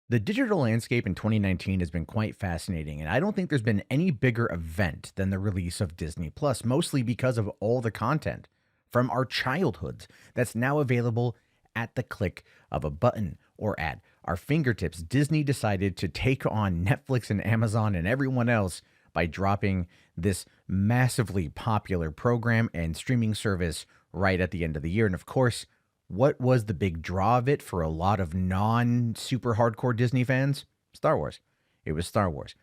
The digital landscape in 2019 has been quite fascinating, and I don't think there's been any bigger event than the release of Disney Plus, mostly because of all the content from our childhoods that's now available at the click of a button or at our fingertips. Disney decided to take on Netflix and Amazon and everyone else by dropping this massively popular program and streaming service right at the end of the year. And of course, what was the big draw of it for a lot of non super hardcore Disney fans? Star Wars. It was Star Wars.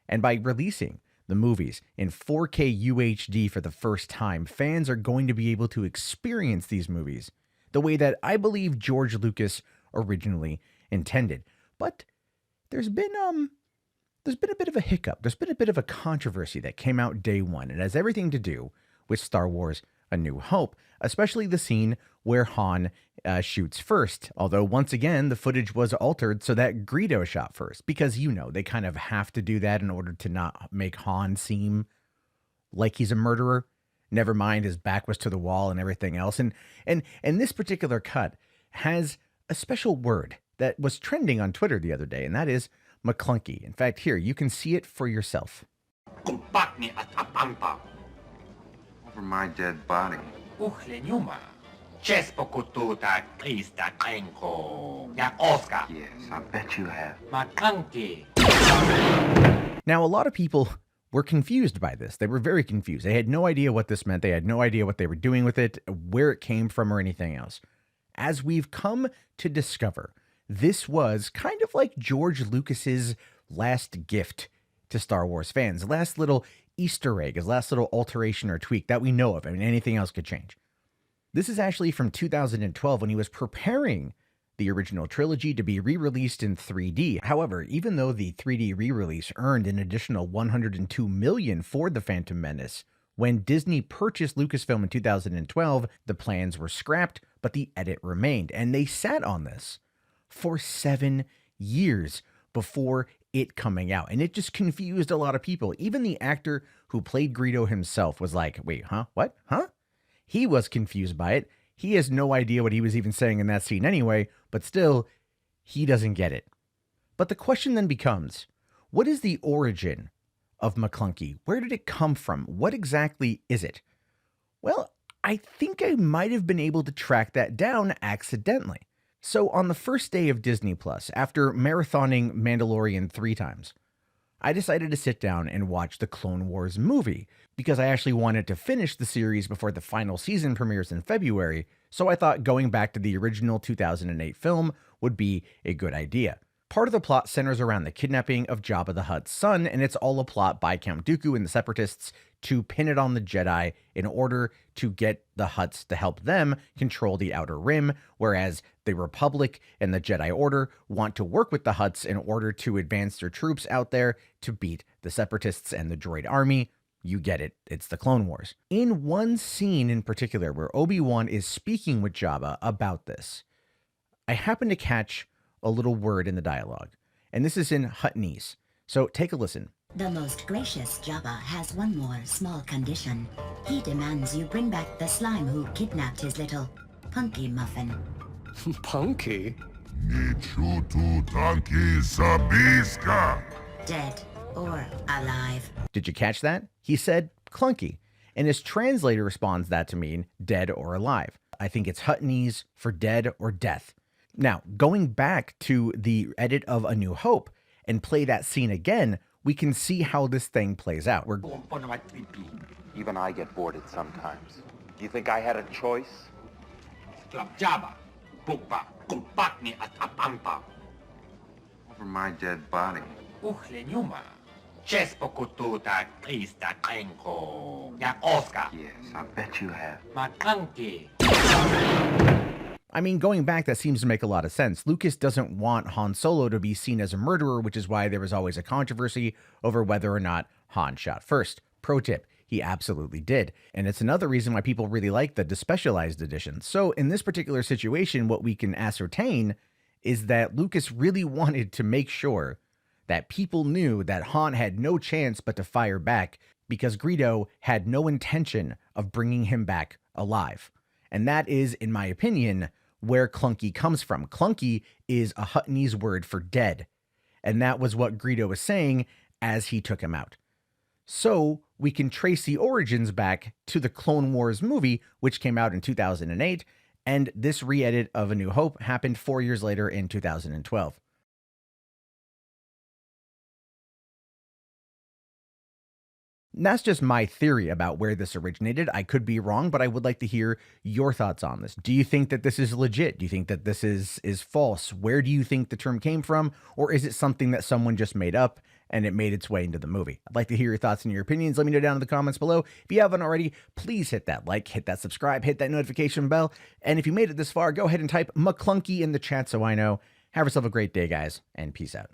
And by releasing the movies in 4K UHD for the first time, fans are going to be able to experience these movies the way that I believe George Lucas originally intended. But there's been a bit of a hiccup. There's been a bit of a controversy that came out day one. It has everything to do with Star Wars A New Hope, especially the scene where Han shoots first. Although, once again, the footage was altered so that Greedo shot first, because, they kind of have to do that in order to not make Han seem like he's a murderer. Never mind, his back was to the wall and everything else. And this particular cut has a special word that was trending on Twitter the other day, and that is MACLUNKEY. In fact, here, you can see it for yourself. Over my dead body. Yes, I bet you have. Now, a lot of people were confused by this. They were very confused. They had no idea what this meant. They had no idea what they were doing with it, where it came from, or anything else. As we've come to discover, this was kind of like George Lucas's last gift to Star Wars fans, last little Easter egg, his last little alteration or tweak that we know of. I mean, anything else could change. This is actually from 2012 when he was preparing the original trilogy to be re-released in 3D. However, even though the 3D re-release earned an additional $102 million for The Phantom Menace, when Disney purchased Lucasfilm in 2012, the plans were scrapped, but the edit remained. And they sat on this for 7 years before it coming out. And it just confused a lot of people. Even the actor who played Greedo himself was like, wait, huh? What? Huh? He was confused by it. He has no idea what he was even saying in that scene anyway, but still, he doesn't get it. But the question then becomes, what is the origin of MACLUNKEY? Where did it come from? What exactly is it? Well, I think I might have been able to track that down accidentally. So on the first day of Disney Plus, after marathoning Mandalorian 3 times, I decided to sit down and watch the Clone Wars movie because I actually wanted to finish the series before the final season premieres in February, so I thought going back to the original 2008 film would be a good idea. Part of the plot centers around the kidnapping of Jabba the Hutt's son, and it's all a plot by Count Dooku and the Separatists to pin it on the Jedi in order to get the Hutts to help them control the Outer Rim, whereas the Republic and the Jedi Order want to work with the Hutts in order to advance their troops out there to beat the Separatists and the droid army. You get it. It's the Clone Wars. In one scene in particular where Obi-Wan is speaking with Jabba about this, I happen to catch a little word in the dialogue, and this is in Huttonese. So take a listen. The most gracious Jabba has one more small condition. He demands you bring back the slime who kidnapped his little punky muffin. Punky? Nichutu tanki sabiska. Dead or alive. Did you catch that? He said clunky, and his translator responds that to mean dead or alive. I think it's Huttonese for dead or death. Now, going back to the edit of A New Hope and play that scene again, we can see how this thing plays out. Even I get bored at sometimes. Do you think I had a choice? Over my dead body. Yes, I bet you have. I mean, going back, that seems to make a lot of sense. Lucas doesn't want Han Solo to be seen as a murderer, which is why there was always a controversy over whether or not Han shot first. Pro tip, he absolutely did. And it's another reason why people really like the despecialized edition. So in this particular situation, what we can ascertain is that Lucas really wanted to make sure that people knew that Han had no chance but to fire back because Greedo had no intention of bringing him back alive. And that is, in my opinion, where clunky comes from. Clunky is a Huttonese word for dead. And that was what Greedo was saying as he took him out. So we can trace the origins back to the Clone Wars movie, which came out in 2008, and this re-edit of A New Hope happened 4 years later in 2012. And that's just my theory about where this originated. I could be wrong, but I would like to hear your thoughts on this. Do you think that this is legit? Do you think that this is false? Where do you think the term came from? Or is it something that someone just made up and it made its way into the movie? I'd like to hear your thoughts and your opinions. Let me know down in the comments below. If you haven't already, please hit that like, hit that subscribe, hit that notification bell. And if you made it this far, go ahead and type MACLUNKEY in the chat so I know. Have yourself a great day, guys, and peace out.